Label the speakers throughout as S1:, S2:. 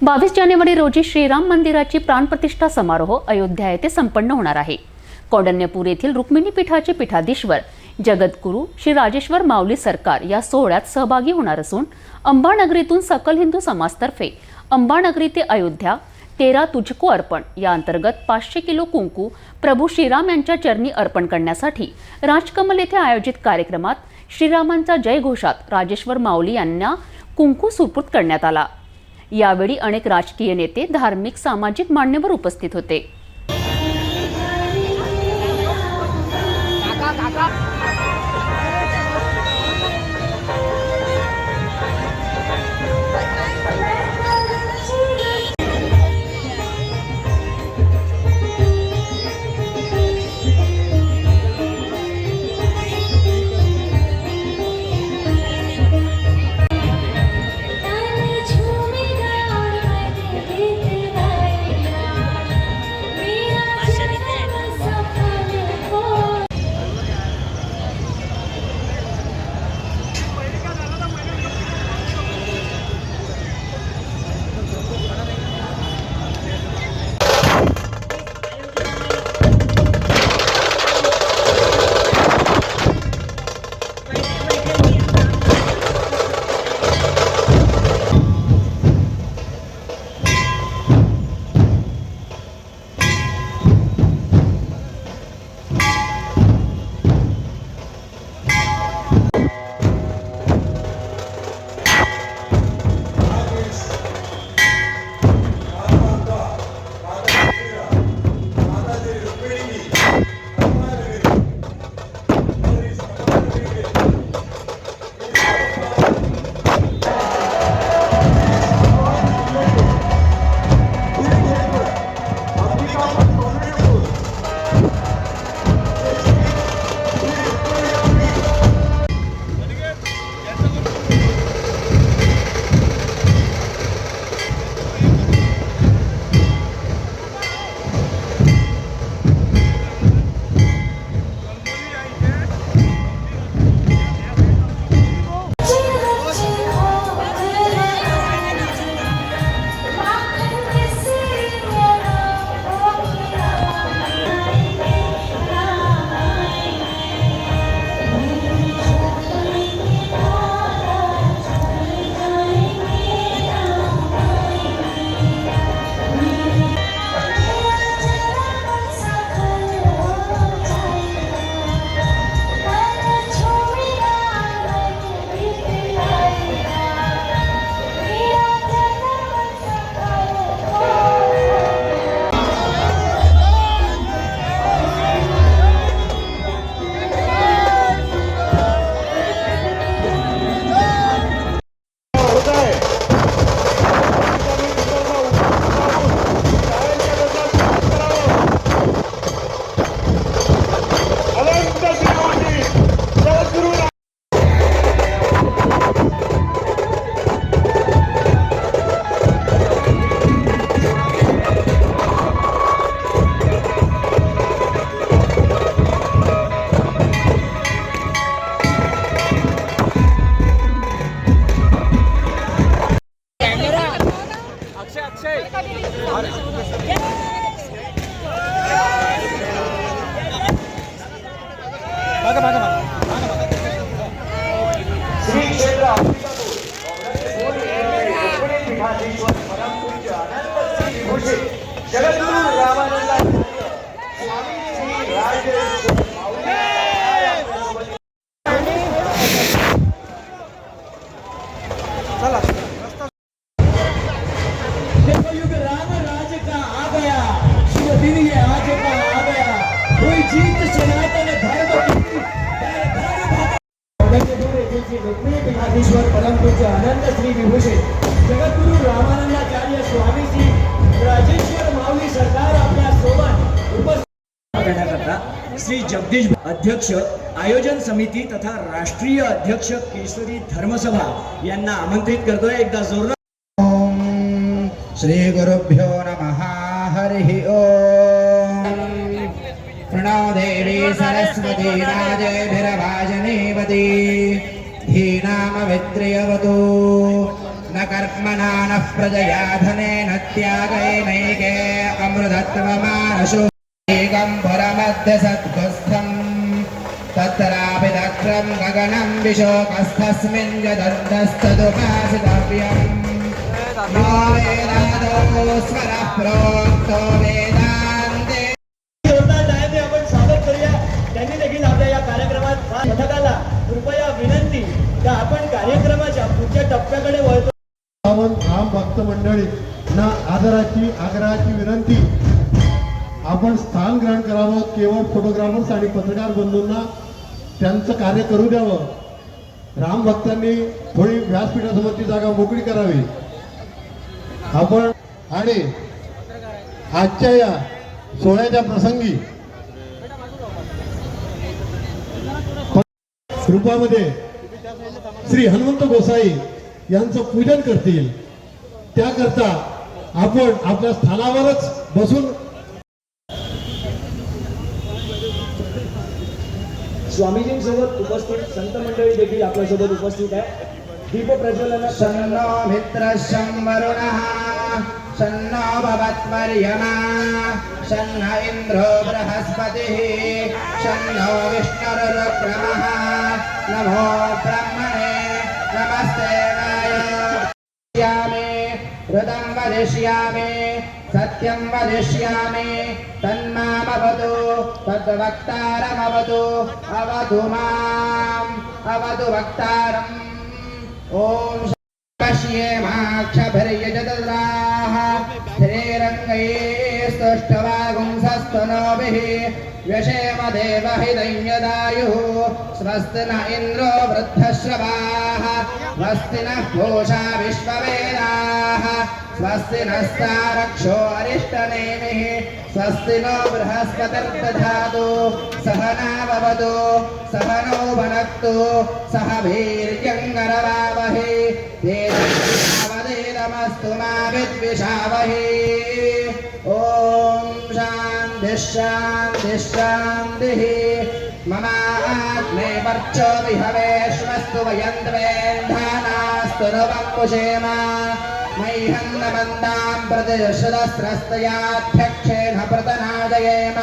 S1: 22 जानेवारी रोजी श्रीराम मंदिराची प्राणप्रतिष्ठा समारोह अयोध्या येथे संपन्न होणार आहे। कौंडण्यपूर येथील रुक्मिणी पीठाचे पीठाधीश्वर जगद्गुरू श्री राजेश्वर माऊली सरकार या सोहळ्यात सहभागी होणार असून अंबानगरीतून सकल हिंदू समाजतर्फे अंबानगरी ते अयोध्या 13 तुझको अर्पण या अंतर्गत 500 किलो कुंकू प्रभू श्रीराम यांच्या चरणी अर्पण करण्यासाठी राजकमल येथे आयोजित कार्यक्रमात श्रीरामांचा जयघोषात राजेश्वर माऊली यांना कुंकू सुपूर्द करण्यात आला। यावेळी अनेक राजकीय नेते, धार्मिक, सामाजिक मान्यवर उपस्थित होते।
S2: श्री क्षेत्र पीठाधीश्वर परम पूज्य अनंत श्री विभूषित जगद्गुरू रामानंद स्वामी श्री राजेश्वर माऊली
S3: देखो युग राम राज का आ गया, शुभ दिन ये आज का आ गया, कोई जीत सनातन धर्म की रुक्मिणी पीठाधीश्वर परम पूज्य अनंत श्री विभूषित जगद्गुरू रामानंदाचार्य स्वामी श्री राजेश्वर माऊली सरकार आपल्या सोबत उपस्थित करण्याकरता श्री जगदीश अध्यक्ष आयोजन समिती तथा राष्ट्रीय अध्यक्ष केसरी धर्मसभा यांना आमंत्रित करतोय। एकदा जोरदार
S4: श्री गुरुभ्यो नमः। हरि ओम। प्रणव देवी सरस्वती राजेभिर्भाजनेवती धीनामवित्रियवतु न कर्मणा न प्रजया धनेन त्यागैनैके अमृतत्वमानशो दिगम्बरमध्य सद्गस्थम् तत्रापि दक्षं गगनं विशोकस्थस्मिन् यदन्तस्तदुपासितव्यम् यो वेदादो स्वरः प्रोक्तो वेदान्ते
S3: जोरदार टाळ्यांनी आपण स्वागत करूया. त्यांनी देखील आपल्या या कार्यक्रमात पथकाला कृपया विनंती का आपण कार्यक्रमाच्या पुढच्या टप्प्याकडे वळतो.
S5: आम भक्त मंडळी ना आग्रहाची विनंती, आपण स्थान ग्रहण करावं. केवळ फोटोग्राफर्स आणि पत्रकार बंधूंना त्यांचं कार्य करू द्यावं. राम भक्तांनी थोडी व्यासपीठासमोरची जागा मोकळी करावी. आपण आणि आजच्या या सोहळ्याच्या प्रसंगी रूपामध्ये श्री हनुमंत गोसाई यांचं पूजन करतील. त्याकरता आपण आपल्या स्थानावरच बसून
S3: स्वामीजींसोबत उपस्थित संत मंडळी देखील आपल्यासोबत उपस्थित आहे. दीप प्रज्वलनात
S4: शन्नो मित्रशं वरुणः शन्नो भवत्वर्यमा शन्न इन्द्रो बृहस्पतिः शन्नो विष्णुरुक्रमः नमो ब्रह्मणे नमस्ते वायुष्यामि हृदं वदिष्यामि सत्यं वदिष्यामि तन्मामवतु तद्वक्तारमवतु अवतु माम् अवतु वक्तारम् ॐ पश्येमाक्षभिर्यजतद्राः श्रीरङ्गैस्तुष्टवागुंसस्तनोभिः व्यशेम देवहिदञ्जदायुः स्वस्ति न इन्द्रो वृद्धश्रवाः स्वस्ति नः पूषा विश्ववेदाः स्वस्ति नस्तारक्षो अरिष्टनेमिः स्वस्ति नो बृहस्पतिर्दधातु सहना भवतु सहनो भुनक्तु सह वीर्यङ्करवावहै तेजस्विनावधीतमस्तु मा विद्विषावहै ॐ शान्तिः शान्तिः शान्तिः ममाग्ने वर्चो विहवेश्वस्तु वयं द्वेन्धानास्तु नुवङ्कुशेम मह्यन्नमन्दां प्रतिशतस्रस्तयाध्यक्षेण प्रतनादयेम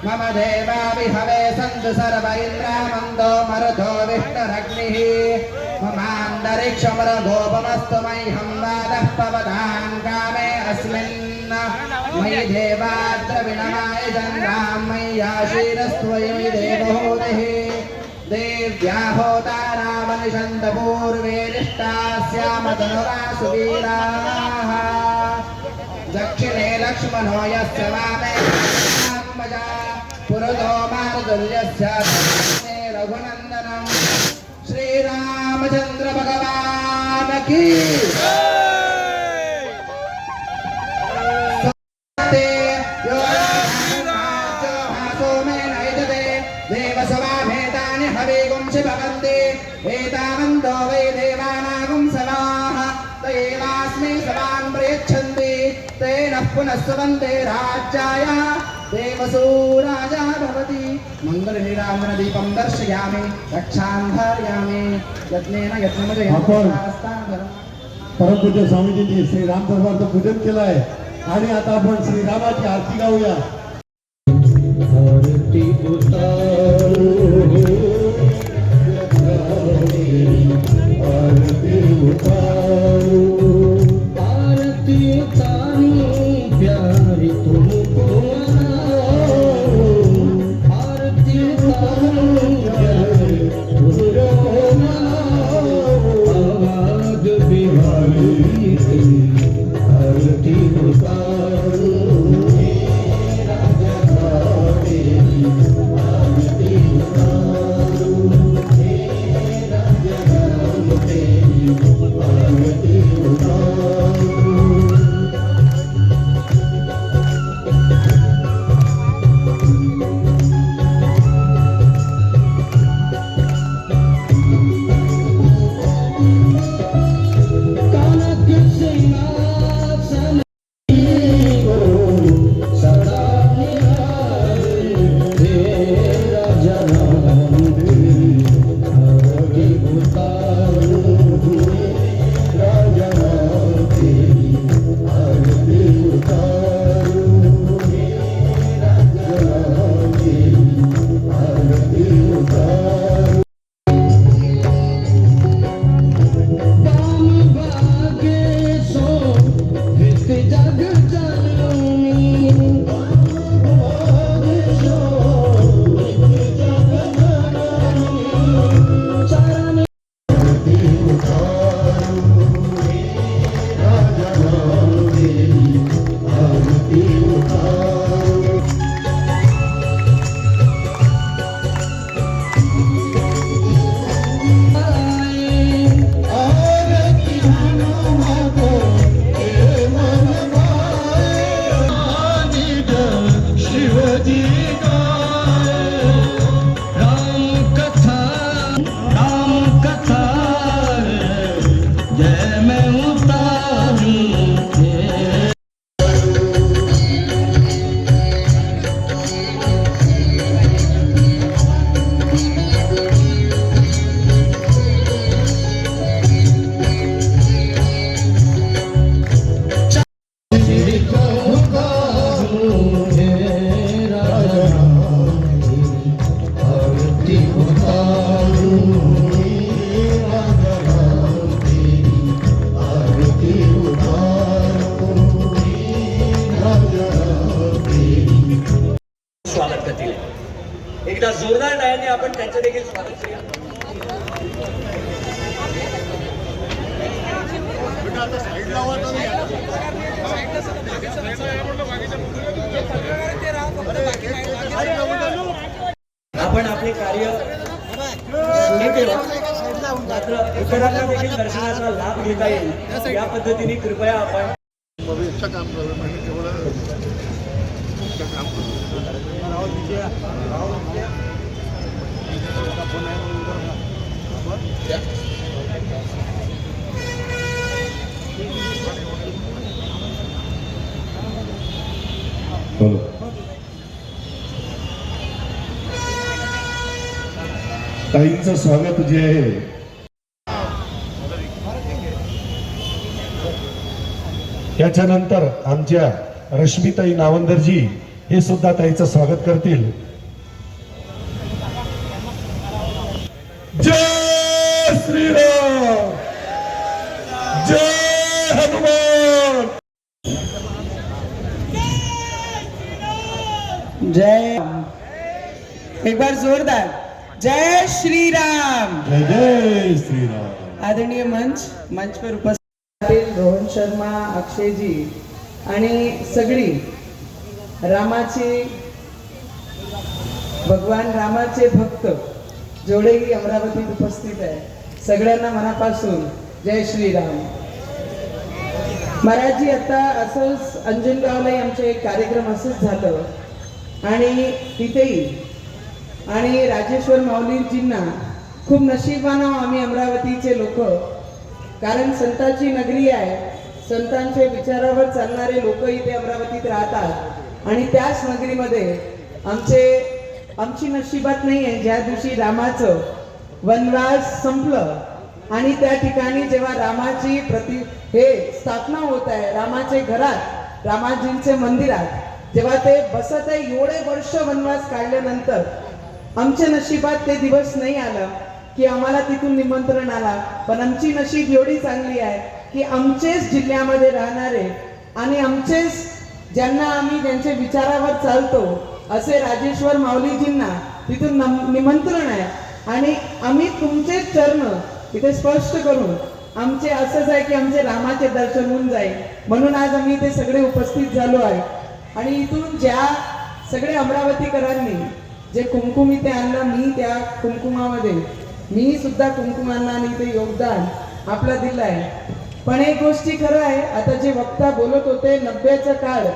S4: मम देवा विहवे सन्तु सर्व इन्द्रामन्दो मरुतो विष्णुरग्निः ममान्तरिक्षमरगोपमस्तु मह्यं वादः पवतां कामे अस्मिन् मयि देवाद्रविणमाय चन्द्रां मय्याशीरस्त्वयि देवहूतिः देव्या होतारामनिषन्तपूर्वेरिष्टास्यामतनुरासुवीराः दक्षिणे लक्ष्मणो यस्य वामे पुरतो मारुतुल्यस्य दक्षिणे रघुनन्दनं श्रीरामचन्द्र भगवान् की देवसवामेतानि हविगुंसि भवन्ति एतावन्तो वै देवानागुं सवाः तैवास्मै सवान् प्रयच्छन्ति तेन पुनः सुवन्ते राज्याय देवसूराजा भवति मङ्गलनीरामनदीपं दर्शयामि रक्षां धारयामि यत्नेन
S5: आपण परमपूज्य स्वामीजींनी श्री राम दरबारचं पूजन केलं आहे आणि आता आपण श्रीरामाची आरती गाऊया. आरती उतारो आरती उतारो आरती उतारो प्यारी तुमको मनाओ आरती उतारो प्यारी तुमको मनाओ आवाज बिहारी की आरती उतारो
S3: जोरदार टाळ्यांनी आपण त्यांचं देखील स्वागत करूया. आपण आपले कार्य सुरू केलं, मात्र इतरांना देखील दर्शनाचा लाभ घेता येईल या पद्धतीने कृपया आपण
S5: ताईंचं स्वागत जे आहे याच्यानंतर आमच्या रश्मीताई नावंदरजी हे सुद्धा ताईचं स्वागत करतील. जय श्रीराम, जय हनुमान.
S4: जय एक बार जोरदार जय श्री राम.
S5: जय जय श्रीराम.
S4: आदरणीय मंच पर उपस्थित रोहन शर्मा, अक्षयजी आणि सगळी रामाची भगवान रामाचे भक्त जेवढेही अमरावतीत उपस्थित आहे सगळ्यांना मनापासून जय श्रीराम. महाराजजी आता असंच अंजनगावलाही आमचे एक कार्यक्रम असंच झालं आणि तिथेही आणि राजेश्वर माऊलीजींना खूप नशिबानं आम्ही अमरावतीचे लोक, कारण संतांची नगरी आहे, संतांच्या विचारावर चालणारे लोक इथे अमरावतीत राहतात आणि त्याच नगरीमध्ये आमची नशिबात नाही आहे ज्या दिवशी रामाचं वनवास संपलं आणि त्या ठिकाणी जेव्हा रामाची स्थापना होत आहे, रामाचे घरात, रामाजींचे मंदिरात जेव्हा ते बसत आहे, एवढे वर्ष वनवास काढल्यानंतर आमच्या नशिबात ते दिवस नाही आलं की आम्हाला तिथून निमंत्रण आला. पण आमची नशीब एवढी चांगली आहे की आमचेच जिल्ह्यामध्ये राहणारे आणि आमचेच ज्यांना आम्ही त्यांच्या विचारावर चालतो असे राजेश्वर माऊलीजींना तिथून निमंत्रण आहे आणि आम्ही तुमचे चरण इथे स्पष्ट करून आमचे असंच आहे की आमचे रामाचे दर्शन होऊन जाईल म्हणून आज आम्ही इथे सगळे उपस्थित झालो आहे. आणि इथून ज्या सगळे अमरावतीकरांनी जे कुमकुम इथे आणलं, मी त्या कुमकुमामध्ये मी सुद्धा कुमकुमांना आणि इथे योगदान आपलं दिलं आहे. पण एक गोष्टी खरं आहे, आता जे वक्ता बोलत होते 90चा काळ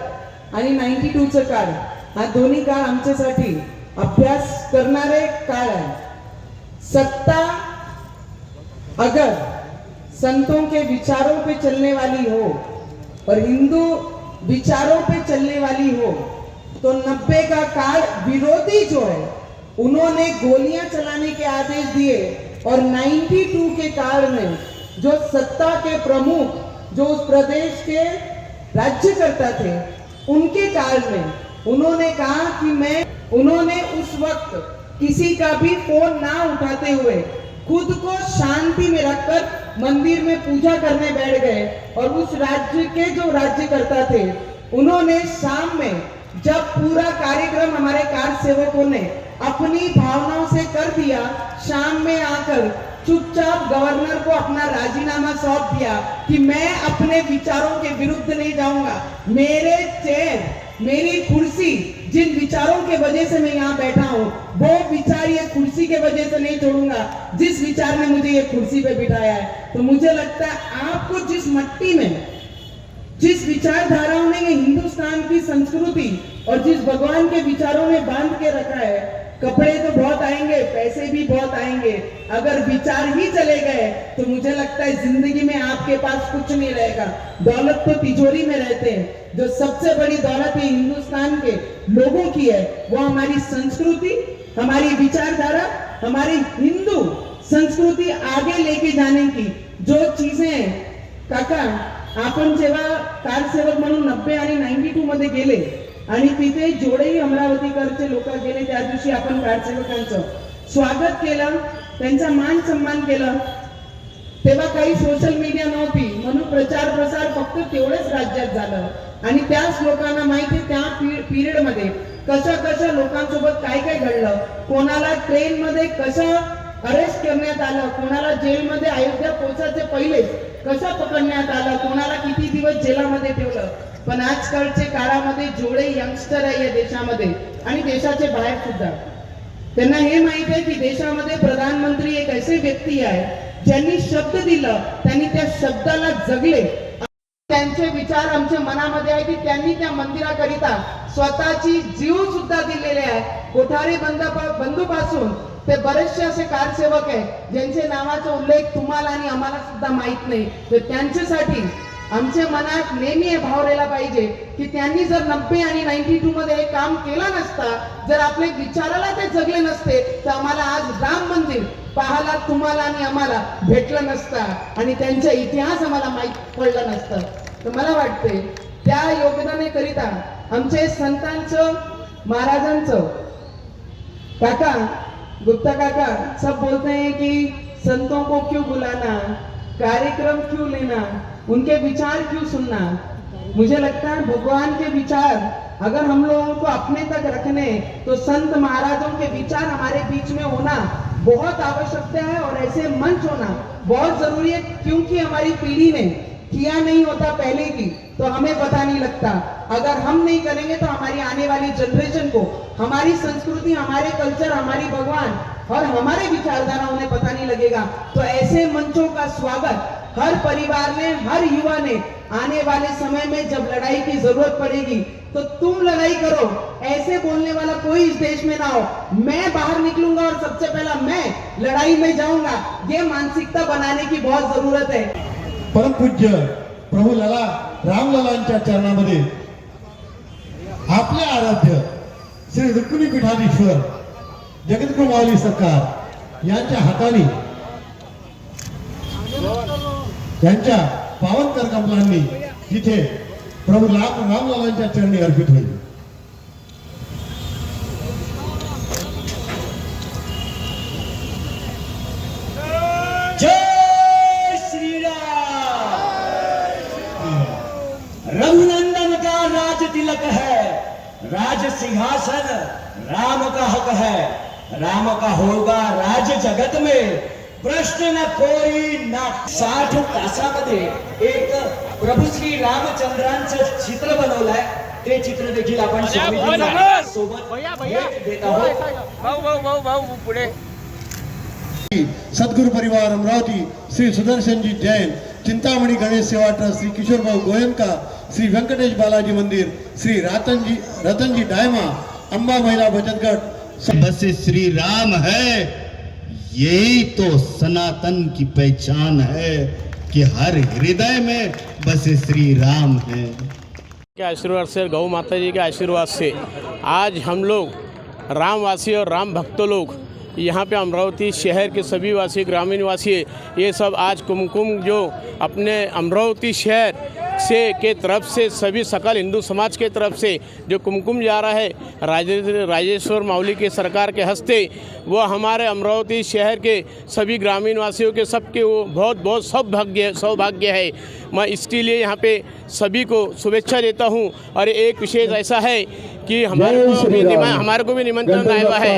S4: आणि 92चा काळ, हा दोन्ही काळ आमच्यासाठी अभ्यास करणारे काळ आहे. सत्ता अगर संतों के विचारों पे चलने वाली हो और हिंदू विचारों पे चलने वाली हो तो 90 का काल विरोधी जो है उन्होंने गोलियां चलाने के आदेश दिए और 92 के काल में जो सत्ता के प्रमुख जो उस प्रदेश के राज्यकर्ता थे उनके काल में उन्होंने कहा कि उन्होंने उस वक्त किसी का भी फोन ना उठाते हुए खुद को शांति में रखकर मंदिर में पूजा करने बैठ गए और उस राज्य के जो राज्यकर्ता थे उन्होंने शाम में जब पूरा कार्यक्रम हमारे कार सेवकों ने अपनी भावनाओं से कर दिया, शाम में आकर चुपचाप गवर्नर को अपना राजीनामा सौंप दिया कि मैं अपने विचारों के विरुद्ध नहीं जाऊंगा, मेरे चेयर मेरी कुर्सी जिन विचारों के वजह से मैं यहाँ बैठा हूँ वो विचार ये कुर्सी के वजह से नहीं छोड़ूंगा जिस विचार ने मुझे ये कुर्सी पे बिठाया है. तो मुझे लगता है आपको जिस मट्टी में जिस विचारधाराओं ने ये हिंदुस्तान की संस्कृति और जिस भगवान के विचारों में बांध के रखा है, कपड़े तो बहुत आएंगे, पैसे भी बहुत आएंगे, अगर विचार ही चले गए तो मुझे लगता है जिंदगी में आपके पास कुछ नहीं रहेगा. दौलत तो तिजोरी में रहते हैं, जो सबसे बड़ी दौलत है हिंदुस्तान के लोगों की है वो हमारी संस्कृति, हमारी विचारधारा, हमारी हिंदू संस्कृति आगे लेके जाने की जो चीजें. काका आपण जेव्हा कारसेवक म्हणून 90 आणि 92 मध्ये गेले आणि तिथे जेवढेही अमरावतीकरचे लोक गेले त्या दिवशी आपण कारसेवकांचं स्वागत केलं, त्यांचा मान सन्मान केलं. तेव्हा काही सोशल मीडिया नव्हती, म्हणून प्रचार प्रसार फक्त तेवढेच राज्यात झालं आणि त्याच लोकांना माहिती त्या पिरियड मध्ये कशा लोकांसोबत काय काय घडलं, कोणाला ट्रेन मध्ये कसं अरेस्ट करण्यात आलं, कोणाला जेलमध्ये अयोध्या पोहोचायचे पहिले कसं पकडण्यात आलं, कोणाला किती दिवस जेलामध्ये ठेवलं. पण आजकालच्या काळामध्ये जेवढे यंगस्टर आहे या देशामध्ये आणि देशाचे बाहेर सुद्धा, त्यांना हे माहित आहे की देशामध्ये प्रधानमंत्री एक असे व्यक्ती आहे ज्यांनी शब्द दिलं, त्यांनी त्या शब्दाला जगले. त्यांचे विचार आमच्या मनामध्ये आहे की त्यांनी त्या मंदिराकरिता स्वतःची जीव सुद्धा दिलेले आहे. कोठारी बंधूपासून ते बरेचसे असे कारसेवक आहे ज्यांचे नावाचा उल्लेख तुम्हाला आणि आम्हाला सुद्धा माहित नाही. तर त्यांच्यासाठी आमच्या मनात नेहमी हे भाव राहिला पाहिजे की त्यांनी जर 90 आणि 92 मध्ये हे काम केलं नसता, जर आपले विचाराला ते जगले नसते, तर आम्हाला आज राम मंदिर पाहायला तुम्हाला आणि आम्हाला भेटलं नसता आणि त्यांचा इतिहास आम्हाला माहीत पडला नसतं. तर मला वाटते त्या योगदानाकरिता आमचे संतांचं, महाराजांचं, काका गुप्ता काका सब बोलते हैं कि संतों को क्यों बुलाना, कार्यक्रम क्यों लेना, उनके विचार क्यों सुनना. मुझे लगता है भगवान के विचार अगर हम लोगों को अपने तक रखने, तो संत महाराजों के विचार हमारे बीच में होना बहुत आवश्यकता है और ऐसे मंच होना बहुत जरूरी है, क्योंकि हमारी पीढ़ी ने किया नहीं होता पहले की, तो हमें पता नहीं लगता. अगर हम नहीं करेंगे तो हमारी आने वाली जनरेशन को हमारी संस्कृति, हमारे कल्चर, हमारी भगवान और हमारे विचारधारा उन्हें पता नहीं लगेगा. तो ऐसे मंचों का स्वागत हर परिवार ने, हर युवा ने आने वाले समय में जब लड़ाई की जरूरत पड़ेगी तो तुम लड़ाई करो, ऐसे बोलने वाला कोई इस देश में ना हो. मैं बाहर निकलूंगा और सबसे पहला मैं लड़ाई में जाऊंगा, ये मानसिकता बनाने की बहुत जरूरत है.
S5: परमपूज्य प्रभू लला रामललांच्या चरणामध्ये आपले आराध्य श्री रुक्मिणी पीठाधीश्वर जगद्गुरू माऊली सरकार यांच्या हाताने त्यांच्या पावनकर कमलांनी तिथे प्रभू रामललांच्या चरणी अर्पित होईल.
S3: जय श्री राम. रघुनंदन का राज तिलक है, राज सिंहासन राम का हक है, राम का होगा राज जगत में, प्रश्न न कोई ना. 60 तासामध्ये एक प्रभू श्री रामचंद्रांचं चित्र बनवलंय. ते चित्र देखील आपण स्वामीजींना सोबत भेट देत आहोत.
S6: पुढे
S5: सद्गुरु परिवार अमरावती, श्री सुदर्शनजी जैन, चिंतामणी गणेश सेवा ट्रस्ट, श्री किशोरभाऊ गोयनका, श्री वेंकटेश बालाजी मंदिर, श्री रतनजी डायमा, अंबा महिला बचत गट.
S7: बस श्री राम है, यही तो सनातन की पहचान है कि हर हृदय में बस श्री राम है.
S6: के आशीर्वाद से, गौ माता जी के आशीर्वाद से आज हम लोग रामवासी और राम भक्त लोग यहाँ पे अमरावती शहर के सभी वासी, ग्रामीण वासी, ये सब आज कुमकुम जो अपने अमरावती शहर से के तरफ से सभी सकल हिंदू समाज के तरफ से जो कुमकुम जा रहा है राजेश्वर माउली के सरकार के हस्ते, वो हमारे अमरावती शहर के सभी ग्रामीण वासियों के सबके वो बहुत बहुत सौभाग्य है. मैं इसके लिए यहाँ पे सभी को शुभेच्छा देता हूँ. और एक विशेष ऐसा है कि हमारे को भी निमंत्रण आया हुआ है,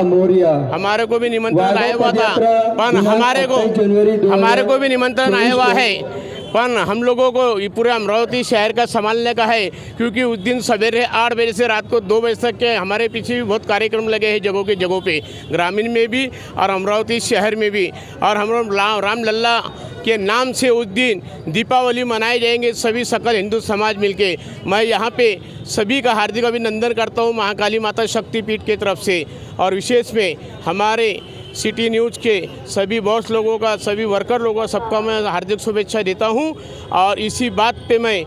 S6: हमारे को भी निमंत्रण आया हुआ था, पर हमारे को भी निमंत्रण आया हुआ है, पर हम लोगों को ये पूरे अमरावती शहर का संभालने का है, क्योंकि उस दिन सवेरे 8 बजे से रात को 2 बजे तक के हमारे पीछे भी बहुत कार्यक्रम लगे हैं जगहों पे, ग्रामीण में भी और अमरावती शहर में भी. और हम लोग रामलला के नाम से उस दिन दीपावली मनाए जाएंगे सभी सकल हिंदू समाज मिलके. मैं यहाँ पे सभी का हार्दिक अभिनंदन करता हूँ महाकाली माता शक्तिपीठ की तरफ से. और विशेष में हमारे सिटी न्यूज़ के सभी बॉस लोगों का, सभी वर्कर लोगों का, सबका मैं हार्दिक शुभेच्छा देता हूँ. और इसी बात पे मैं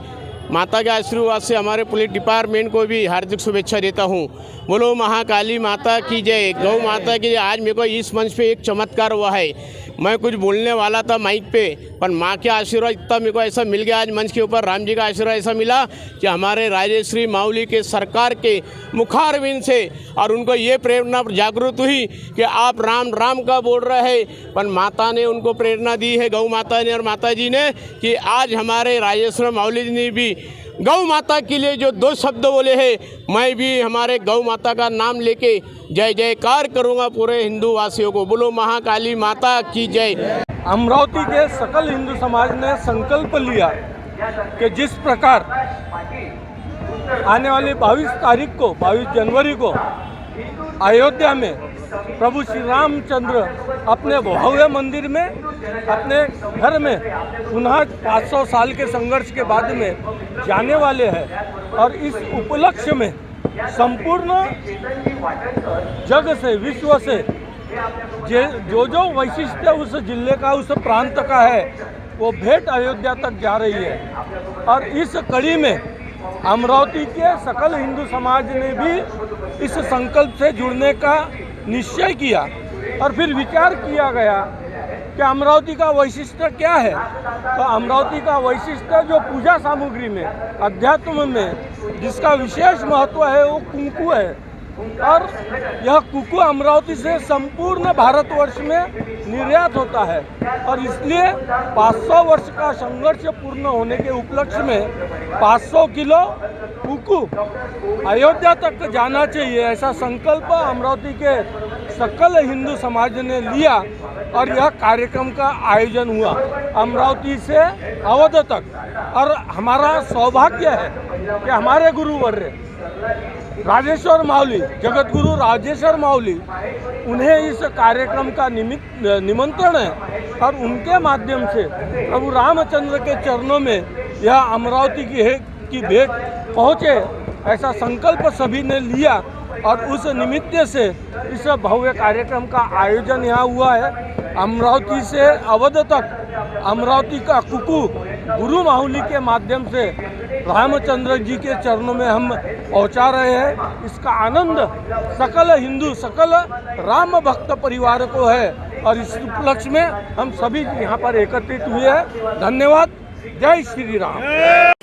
S6: माता के आशीर्वाद से हमारे पुलिस डिपार्टमेंट को भी हार्दिक शुभेच्छा देता हूँ. बोलो महाकाली माता की जय, गौ माता की जय. आज मेरे को इस मंच पे एक चमत्कार हुआ है मैं कुछ बोलने वाला था माइक पे, पर माँ के आशीर्वाद इतना मेरे को ऐसा मिल गया आज मंच के ऊपर, राम जी का आशीर्वाद ऐसा मिला कि हमारे राजेश्री माउली के सरकार के मुखारविंद से, और उनको ये प्रेरणा जागृत हुई कि आप राम राम का बोल रहे हैं, पर माता ने उनको प्रेरणा दी है, गौ माता ने और माता जी ने, कि आज हमारे राजेश्वर माउली जी ने भी गौ माता के लिए जो 2 शब्द बोले हैं, मैं भी हमारे गौ माता का नाम लेके जय जयकार करूंगा पूरे हिंदू वासियों को। बोलो महाकाली माता की जय।
S8: अमरावती के सकल हिंदू समाज ने संकल्प लिया कि जिस प्रकार आने वाली 22 तारीख को, 22 जनवरी को अयोध्या में प्रभु श्री रामचंद्र अपने भव्य मंदिर में, अपने घर में पुनः 500 साल के संघर्ष के बाद में जाने वाले हैं, और इस उपलक्ष्य में संपूर्ण जग से, विश्व से जो वैशिष्ट्य उस जिले का, उस प्रांत का है, वो भेंट अयोध्या तक जा रही है। और इस कड़ी में अमरावती के सकल हिंदू समाज ने भी इस संकल्प से जुड़ने का निश्चय किया, और फिर विचार किया गया कि अमरावती का वैशिष्ट्य क्या है। तो अमरावती का वैशिष्ट्य जो पूजा सामग्री में, अध्यात्म में जिसका विशेष महत्व है, वो कुंकू है, और यह कुंकू अमरावती से संपूर्ण भारतवर्ष में निर्यात होता है, और इसलिए 500 वर्ष का संघर्ष पूर्ण होने के उपलक्ष्य में 500 किलो कुंकू अयोध्या तक जाना चाहिए, ऐसा संकल्प अमरावती के सकल हिंदू समाज ने लिया, और यह कार्यक्रम का आयोजन हुआ अमरावती से अवध तक। और हमारा सौभाग्य है कि हमारे गुरुवर्य राजेश्वर माउली, जगत गुरु राजेश्वर माउली, उन्हें इस कार्यक्रम का निमंत्रण है, और उनके माध्यम से प्रभु रामचंद्र के चरणों में यह अमरावती की भेंट पहुँचे, ऐसा संकल्प सभी ने लिया, और उस निमित्त से इस भव्य कार्यक्रम का आयोजन यहाँ हुआ है। अमरावती से अवध तक अमरावती का कुकू गुरु माहुली के माध्यम से रामचंद्र जी के चरणों में हम पहुंचा रहे हैं। इसका आनंद सकल हिंदू, सकल राम भक्त परिवार को है, और इस उपलक्ष्य में हम सभी यहाँ पर एकत्रित हुए हैं। धन्यवाद। जय श्री राम।